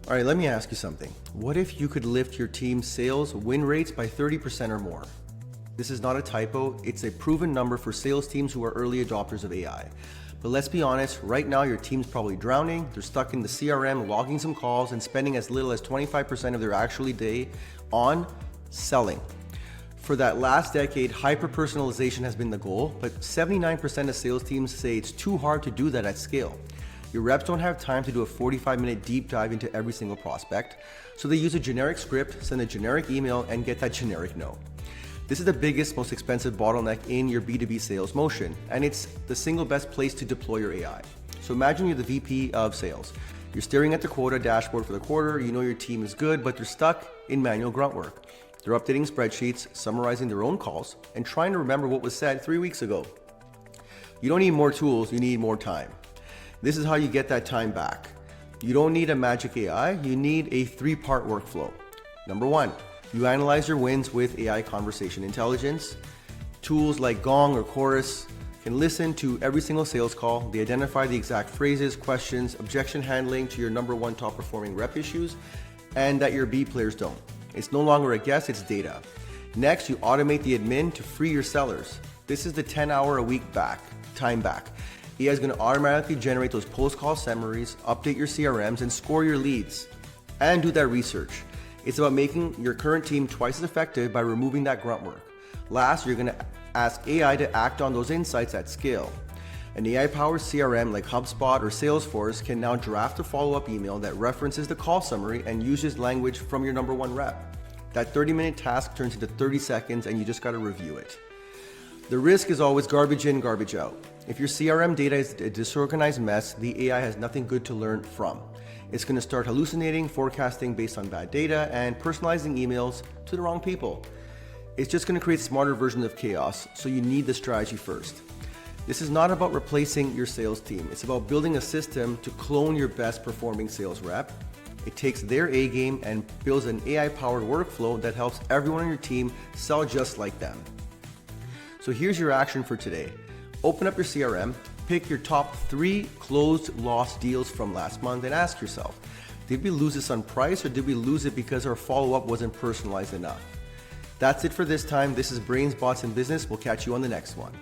All right, let me ask you something. What if you could lift your team's sales win rates by 30% or more? This is not a typo, it's a proven number for sales teams who are early adopters of AI. But let's be honest, right now your team's probably drowning, they're stuck in the CRM, logging some calls, and spending as little as 25% of their actual day on selling. For that last decade, hyper-personalization has been the goal, but 79% of sales teams say it's too hard to do that at scale. Your reps don't have time to do a 45-minute deep dive into every single prospect, so they use a generic script, send a generic email, and get that generic no. This is the biggest, most expensive bottleneck in your B2B sales motion, and it's the single best place to deploy your AI. So imagine you're the VP of sales. You're staring at the quota dashboard for the quarter, you know your team is good, but they're stuck in manual grunt work. They're updating spreadsheets, summarizing their own calls, and trying to remember what was said 3 weeks ago. You don't need more tools, you need more time. This is how you get that time back. You don't need a magic AI, you need a 3-part workflow. Number 1, you analyze your wins with AI conversation intelligence. Tools like Gong or Chorus can listen to every single sales call. They identify the exact phrases, questions, objection handling to your number 1 top performing rep issues, and that your B players don't. It's no longer a guess, it's data. Next, you automate the admin to free your sellers. This is the 10-hour a week time back. AI is going to automatically generate those post-call summaries, update your CRMs, and score your leads, and do that research. It's about making your current team twice as effective by removing that grunt work. Last, you're going to ask AI to act on those insights at scale. An AI-powered CRM like HubSpot or Salesforce can now draft a follow-up email that references the call summary and uses language from your number 1 rep. That 30-minute task turns into 30 seconds and you just got to review it. The risk is always garbage in, garbage out. If your CRM data is a disorganized mess, the AI has nothing good to learn from. It's going to start hallucinating, forecasting based on bad data, and personalizing emails to the wrong people. It's just going to create smarter versions of chaos, so you need the strategy first. This is not about replacing your sales team. It's about building a system to clone your best performing sales rep. It takes their A game and builds an AI-powered workflow that helps everyone on your team sell just like them. So here's your action for today. Open up your CRM, pick your top 3 closed lost deals from last month and ask yourself, did we lose this on price or did we lose it because our follow-up wasn't personalized enough? That's it for this time. This is Brains, Bots, and Business. We'll catch you on the next one.